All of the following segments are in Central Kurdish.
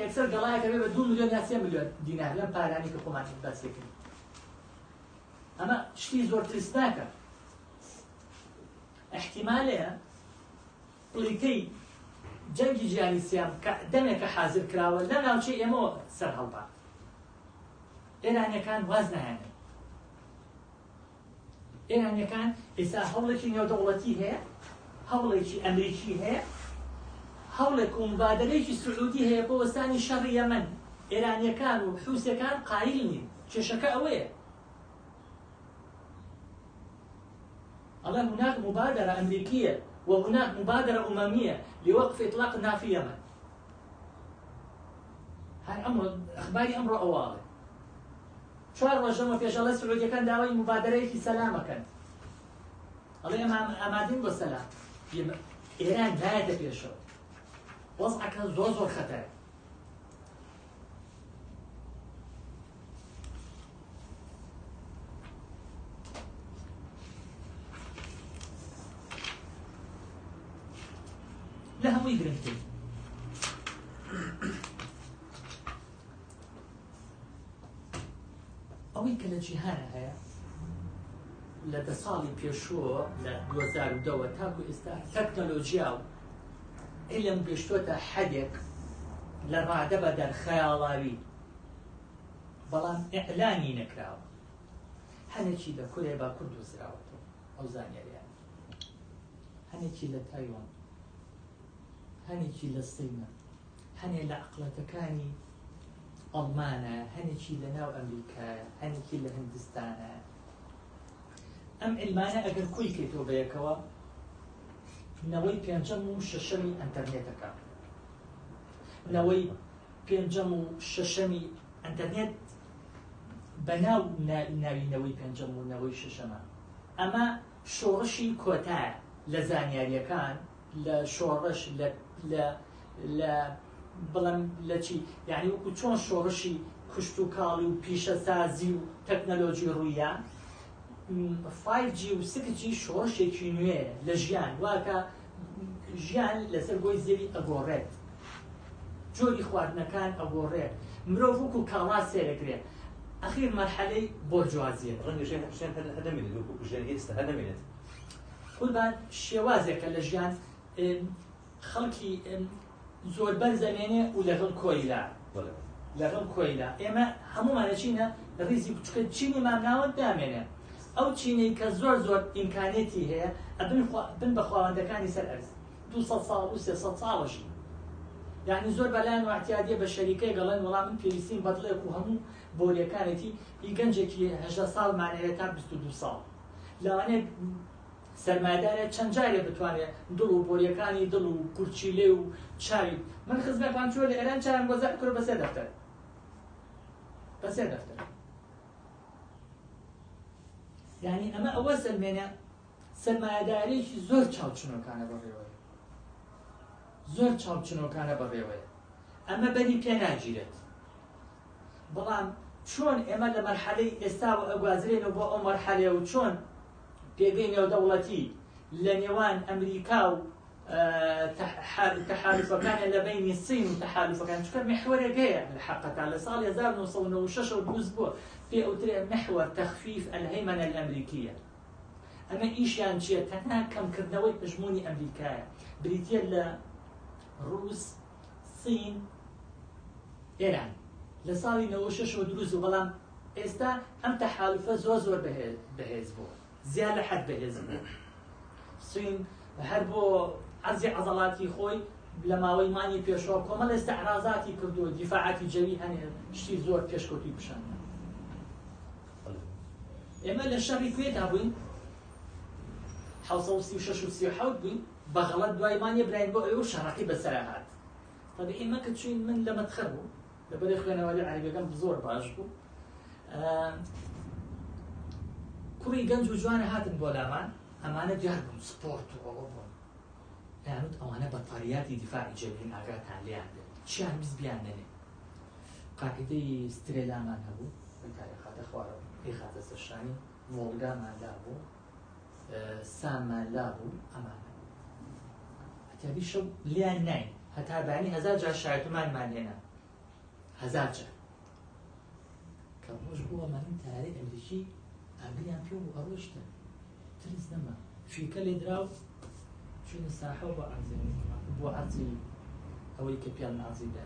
یەکسەر گەڵایەکە بێ بە 2 ملیۆن یا 3 ملیۆن دینار لەم پارانی کە خۆمان باسێکرد. ئەمە شتی زۆر ترسناکە. احتیمالەیە پڵیکەی جەنگی جیهانی سیام کە دەمێکە حازر کراوە لە ناوچەی ئێمەوە سەر هەڵبا. ئێرانیەکان واز نایانێت. ئێرانیەکان ئێستا هەوڵێکی نێودەوڵەتی هەیە، هەوڵێکی ئەمریکی هەیە، هەوڵێک و مبادرەیەکی سعودی هەیە بۆ وەستانی شەڕی یەمەن. ئێرانیەکان و حوسەکان قایل نین. کێشەکە ئەوەیە. الله هناك مبادرة أمريكية وهناك مبادرة أممية لوقف إطلاق النار في اليمن. هاي أمر أخباري أمر أواضح. شهر رجما في شغلة السعودية كان داوي مبادرة في سلامة كان. الله أمادين بالسلام. إيران لا يدفع الشغل. وضعك زور خطر. لا هم يقرنتين. ئەوەی کە لە جیهانە هەیە لە 10 ساڵی پێشووە لە 2002 تاکو ئێستا تەکنۆلۆژیا و علم گەشتووەتە حەدێک لە ڕادە بە دەرخەیاڵاوی، بەڵام ئیعلانی نەکراوە. هەنێکی لە کورێ باکوور دۆزراوەتەوە ئەو زانیاریان، هەنێکی لە تایوان، هەنێکی لە سینە، هەنێ لە عقڵەتەکانی ئەڵمانە، هەنێکی لە ناو ئەمریکایە، هەنێکی لە هندستانە. ئەم علمانە ئەگەر کۆی کەیتەوە بەیەکەوە نەوەی پێنجەم و شەشەمی ئەنتەرنێتەکە. نەوەی پێنجەم و شەشەمی ئەنتەرنێت بەناو ناوی نەوەی پێنجەم و نەوەی شەشەمە. ئەمە شۆڕشی کۆتایە لە زانیاریەکان، لە شۆڕش لە بڵم لە چی، یعنی وەکو چۆن شۆڕشی کشت و کاڵی و پیشەسازی و تەکنەلۆژی ڕوویە، 5G و 6G شۆڕشێکی نوێیە لە ژیان، واکە ژیان لەسەر بۆی زێوی ئەگۆڕێت، جۆری خواردنەکان ئەگۆڕێت، مرۆڤ وەکو کاڵا سێرەکرێت. ئەخیر مەرحەلەی بۆرژوازیە. ڕەنگە ژیان هەدەمێنێت وەکو ژیان ئێستا هەدەمێنێت. قوربان شێوازێکە لە ژیان خەڵکی زۆر بەرزەمێنێ و لەگەڵ کۆیلا. لەگەڵ کۆیلا ئێمە هەمومانە چینە ڕیزی بچکە چینی مامناوە دامێنێ. ئەو چینەی کە زۆر ئیمکانێتی هەیە بن بە خواوەندەکانی سەر ئەرز 200 ساڵ و 300 ساڵەشی. یعنی زۆر بەلایەن و احتیاجیە بە شەریکەی گەڵێن وەڵام من پێویستیم بەدڵێک و هەموو بۆریەکانێتی گەنجێکی 18 ساڵ مانەیە تا 22 ساڵ. لەوانەیە سەرمایه‌دارێک چەند جارێ بتوانێت دڵ و بۆریەکانی دڵ و کورچیلێ و چاوی. من خزمەتان چووە لە ئێران چاوم گۆزار کرد بە 3 دەفتەر. بە 3 دەفتەر. یعنی ئەمە ئەوە سەلمێنە سەرمایه‌دارێکی زۆر چاوچنۆکانە بەڕێوەیە. زۆر چاوچنۆکانە بەڕێوەیە. ئەمە بەری پێ ناگیرێت. بەڵام چۆن ئێمە لە مەرحەلەی ئێستاوە ئەگوازرێنەوە بۆ ئەو مەرحەلەیە و چۆن پێگەی نێودەوڵەتی لە نێوان ئەمریکا و تەحالوفەکانە لە بینی سین و تەحالوفەکان، چونکە محورێک هەیە لە حەقەتا لە ساڵی 1996 دروست بووە پێ ئەوترێ محور تەخفیف الهەیمەنە الئەمریکیە. ئەمە ئیشیان چییە؟ تەنها کەمکردنەوەی پشتموونی ئەمریکایە، بریتیە لە ڕووس، سین، ئێران لە ساڵی 96 دروست بوو. بەڵام ئێستا ئەم تەحالوفە زۆر بەهێز بووە، زیاد لە حەد بەهێز بووە. سین هەر بۆ عەرزی عەزەڵاتی خۆی لە ماوەی مانی پێشەوە کۆمەڵ ئێستەعرازاتی کردووە، دیفاعاتی جەوی هەنێ شتی زۆر پێشکەوتی پیشاندا. ئێمە لە شەڕی کوێتا بووین 1936 و 37 بووین، بەغەڵەت دوای مانیە براین بۆ ئەوە شەڕەکەی بەسەرا هات. طبیعی ئێمە کە چوین من لە مەدخەل بوو، لەبەری خوێنەوەی عەرەبیەکەم زۆر باش بوو. کوڕی گەنج و جوانە هاتن بۆ لامان، ئەمانە دیار بوون سپۆرت و ئەوە بوون. یانوت ئەوانە بەتەریاتی دیفاعی جەوهین ئاگاتان لێیان بێت، چیان بیست بیان نەنێ. قاعدەی سترێلامان هەبوو، بە تاریخاتە خوارەوە پێی خاتە سەرشانی، ڤۆڵگامان لا بوو، ساممان لا بوو، ئەمانە. هەتیابی شەو لیان ناین، هەتا بانی 1000 جار شایەتمانمان هێنا. هەزار جار کە ڕۆژ بۆ ئەمانەی تارەی ئەمریکی ئاگریان پێ و ئەڕۆشتە ترس نەما فیکە لێ دراو چونە ساحە بۆ بۆ عەرزی ئەوەی کە پیان ئازیدا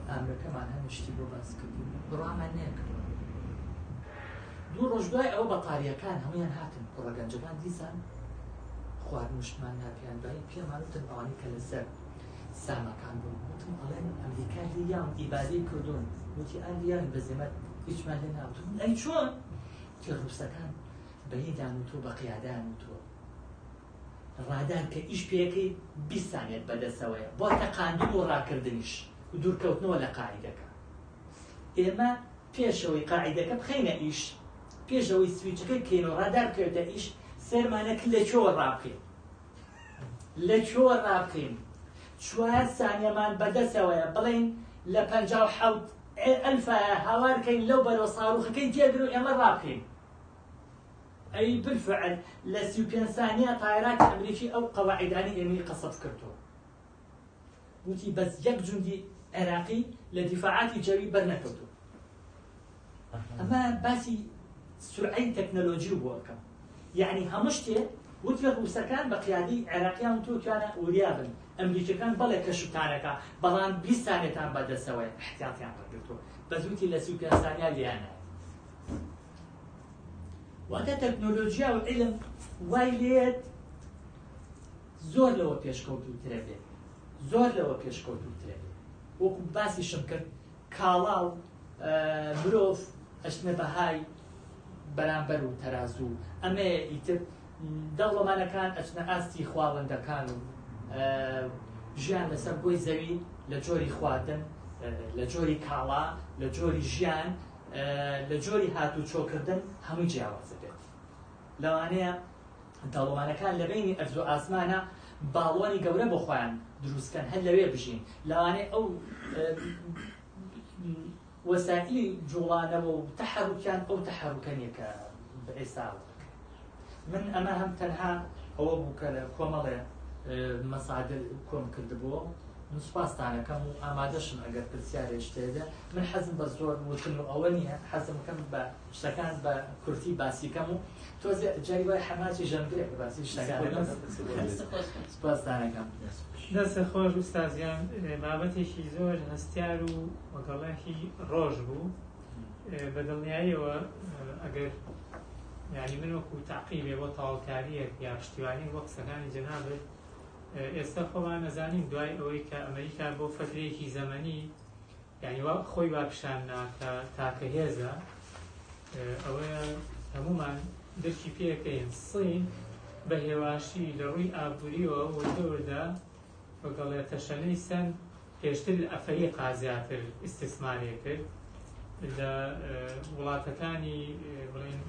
ئامرەکەمان هەمشتی بۆ باس کردین بڕامان نەکردەوە دوو ڕۆژ دوای ئەوە بەقاریەکان هەمویان هاتن کوڕەگەنجەکان دیسان خواردنشتمان ناپیان دوایی پێمان وتن ئەوانەی کە لەسەر سامەکان بوون وتم ئەڵێن ئەمریکا لیان ئیبادەی کردوون وتی ئەن لیان بە زێمەت هیچمان لێ ناوتون ئەی چۆن کە ڕووسەکان بەهیدان و تۆ بە قیادان و تۆ ڕادان کە ئیش پێەکەی 20 سانیەت بەدەستەوەیە بۆ تەقاندن و ڕاکردنیش و دوورکەوتنەوە لە قاعیدەکە ئێمە پێشەوەی قاعیدەکە بخەینە ئیش پێشەوەی سویچەکەی بکەین و ڕادار بکەوێتە ئیش سێرمانەکە لەکوێوە ڕابکەین لەکوێوە ڕابکەین 4 سانیەمان بەدەستەوەیە بڵێن لە 57,000 هاوارکەین لەو بەرەوە ساڕوخەکەی تێگر و ئێمە ڕابکەین ئەی بالفعل لە 35 سانیە تایراتی ئەمریکی ئەو قەواعیدانی ئێمەی قەسەف کردووە وتی بەس یەک جوندی عێراقی لە دیفاعاتی جەوی بەرنەکەوتووە ئەمە باسی سورعەی تەکنەلۆژی بۆ ئەەکەم یعنی هەموو شتێ وتی ڕووسەکان بە قیادی عێراقیان تۆکیانە وریابن ئەمریکەکان بەڵێ کەشتانەکە بەڵام 20 سانێتان بەدەستەوەی احتیاطیان ڕگرتووە بەس وتی لە 35 سانیا لیانە واتە تەکنۆلۆژیا و عیلم وای لێت زۆر لەوە پێشکەوتووترە بێت زۆر لەوە پێشکەوتووترە بێت وەکو باسیشم کرد کاڵا و مرۆڤ ئەچنە بەهای بەرامبەر و تەرازوو ئەمێ ئیتر دەوڵەمانەکان ئەچنە ئاستی خواوەندەکان و ژیان لەسەر بۆی زەوی لە جۆری خواردن لە جۆری کاڵا لە جۆری ژیان لە جۆری هاتوچۆکردن هەمووی جیاوازە بێت لەوانەیە دەوڵەمانەکان لە بینی ئەرز و ئاسمانە باڵۆنی گەورە بۆ خۆیان دروستکەن هەر لەوێ بژین لەوانەیە ئەو وەسائلی جوڵانەوە و تەحەروکیان ئەو تەحەروکەنیە کە بە ئێستا من ئەمە هەم تەنها ئەوە بوو کە لە کۆمەڵێ مەساعدە کۆم کردبووە من سوپاسدانەکەم و ئامادەشم ئەگەر پرسیارێک شتێدا من حەزم بە زۆر وتن و ئەوە نییە حەزمکەم بە شتەکان بە کورتی باسیکەم و تۆزێ جاری وای حەماتی ژەنگرێک بە باسی شتەکان سوپاسدانەکەم دەستە خۆش ئوستازیان بابەتێکی زۆر هەستیار و وەگەڵێکی ڕۆژ بوو بە دڵنیاییەوە ئەگەر یعنی من وەکو تاقیبێ بۆ تاڵکاریەک یا پشتیوانی بۆ قسەکانی جەنابێت ئێستا خۆمان نەزانین دوای ئەوەی کە ئەمریکا بۆ فترەیەکی زەمەنی یعنی خۆی واپشاننا کە تاکە هێزە ئەوەیە هەمومان دەرکی پێەکەین سین بە هێواشی لە ڕووی ئابووریەوە وەردەوردە وەگەڵێ تەشەنەی سەند پێشتر لە ئەفریقا زیاتر ئیستیسماری کرد لە وڵاتەکانی بڵێن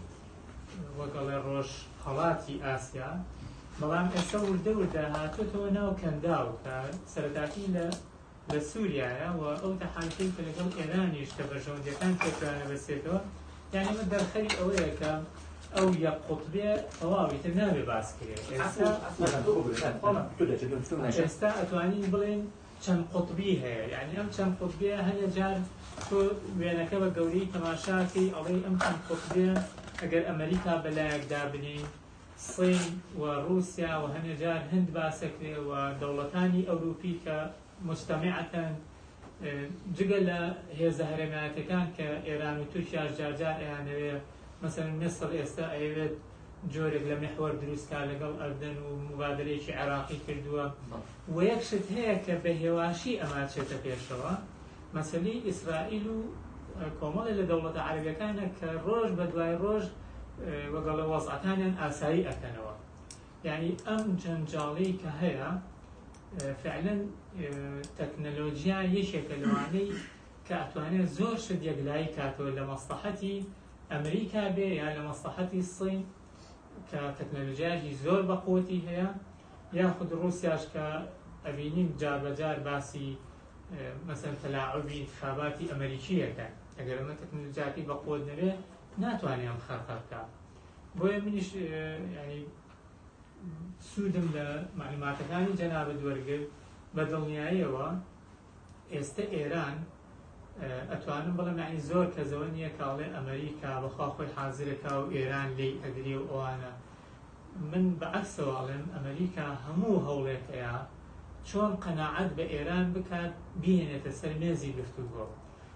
وەگەڵێ ڕۆژ هەڵاتی ئاسیا بەڵام ئێستا وردە هاتوتەوە ناو کەنداو کە سەرەتاتی لە سووریایە و ئەو تەحالفەی کە لەگەڵ ئێرانیش کە بەژەوندەکان پێکرانە بەسێتەوە یعنی من دەرخەری ئەوەیە کە ئەو یەک قوتبێ تەواوی تر نابێ باسکرێت ئێستا ئەتوانین بڵێن چەند قوتبی هەیە یعنی ئەم چەند قوتبێ هەنێ جار تۆ وێنەکە بە گەورەی تەماشاکەی ئەڵێ ئەم چەند قوتبێ ئەگەر ئەمریکا بەلایەکدا بنین سین و رووسیا و هەنێ جار هەند باسەکرێ و دەوڵەتانی ئەوروپی کە مجتەمعەتەن جگە لە هێزە هەرێمایەتەکان کە ئێران و تورکیاش جارجار ئەیانەوێ مەسەڵەن مێسڵ ئێستا ئەوێت جۆرێک لە محور دروستکا لەگەڵ ئەردن و مبادلەیەکی عێراقی کردووە و یەک شت هەیە کە بە هێواشی ئەما چێتە پێشەوە مەسەلەی ئیسرائیل و کۆمەڵی لە دەوڵەتە عەرەبیەکانە کە ڕۆژ بە دوای ڕۆژ وەگەڵە وەزعەکانیان ئاسایی ئەکەنەوە یعنی ئەم جەنجاڵی کە هەیە فعلا تەکنەلۆژیا یەکێکە لەوانەی کە ئەتوانێت زۆر شت یەکلایی کاتەوە لە مەسلحەتی ئەمریکا بێ یا لە مەسلحەتی سین کە تەکنەلۆژیاژی زۆر بەقوتی هەیە یاخود رووسیاش کە ئەبینین جار بەجار باسی مەسەن تەلاعوبی انتخاباتی ئەمریکیەکە ئەگەر ئەمە تەکنەلۆژیاکەی بەقوت نەبێ ناتوانێ ئەم خەرقە بکات بۆیە منیش ینی سوودم لە معلوماتەکانی جەنابەت وەرگرت بە دڵنیاییەوە ئێستا ئێران ئەتوانم بڵێم یعنی زۆر کەسەوە نییە کاڵێ ئەمریکا بەخوا خۆی حازرەکە و ئێران لی ئەگری و ئەوانە من بەعکسەوەڵێم ئەمریکا هەموو هەوڵێکەیە چۆن قەناعەت بە ئێران بکات بهێنێتە سەر مێزی گفتوگۆ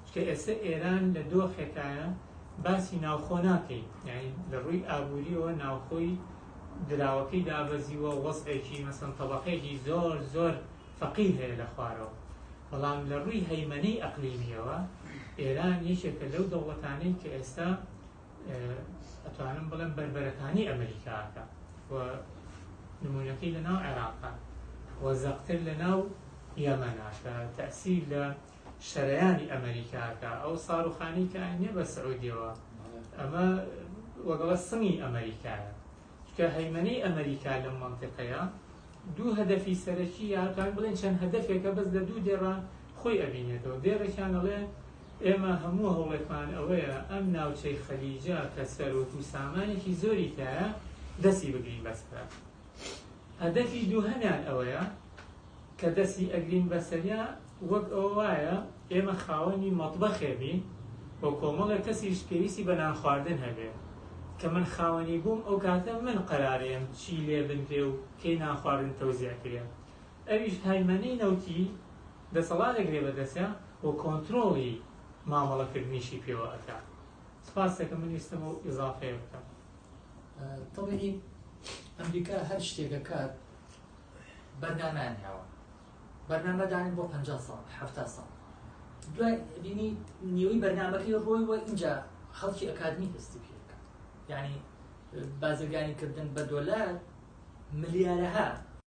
چکە ئێستا ئێران لە دۆخێکایە باسی ناوخۆ ناکەین یعنی لە ڕووی ئابووریەوە ناوخۆی دراوەکەی دابەزیوە وەزعێکی مەسەن تەبەقەیەکی زۆر زۆر فەقیر هەیە لە خوارەوە بەڵام لە ڕووی هەیمەنەی ئەقلیمیەوە ئێران یەکێکە لەو دەوڵەتانەی کە ئێستا ئەتوانم بڵێم بەربەرەکانی ئەمریکاکە و نمونەکەی لە ناو عێراقا و زەقتر لە ناو یەمەنا کە تەئسیر لە شەرەیانی ئەمریکاکە ئەو ساروخانەی کە نییە بە سعودیەوە ئەمە وەگەڵە سمی ئەمریکایە کە هەیمەنەی ئەمریکا لەم مەنتیقەیە دوو هەدەفی سەرەکی یاوتان بڵێن چەند هەدەفێکە بەس لە دوو دێڕە خۆی ئەبینێتەوە دێڕێکیان دەڵێ ئێمە هەموو هەوڵێکمان ئەوەیە ئەم ناوچەی خەلیجە کە سەرۆت و سامانێکی زۆری تایە دەستی بگرین بەسەر هەدەفی دووهەمیان ئەوەیە کە دەستی ئەگرین بەسەریا وەک ئەوە وایە ئێمە خاوەنی مەطبەخێ بین بۆ کۆمەڵێک کەسیش پێویستی بە نان خواردن هەبێ کە من خاوەنی بووم ئەو کاتە من قەرارێم چی لێ بنرێ و کەی نان خواردن تەوزیعکرێ ئەویش هەیمەنەی نەوتی دەسەڵاتێکرێ بەدەستە بۆ کۆنتڕۆڵی مامەڵەکردنیشی پێوە ئەکات سپاس دەکەم من ویستم و ئیزافەیە بکەم طبعی ئەمریکا هەر شتێکە کات بەرنامەیان هێوە بەرنامەدانین بۆ 50 ساڵ 70 ساڵ دوای بینی نیوەی بەرنامەکەی ڕۆیوە اینجا خەڵکی ئەکادمی دەستی پێ بکات یعنی بازرگانی کردن بە دۆلار ملیارەها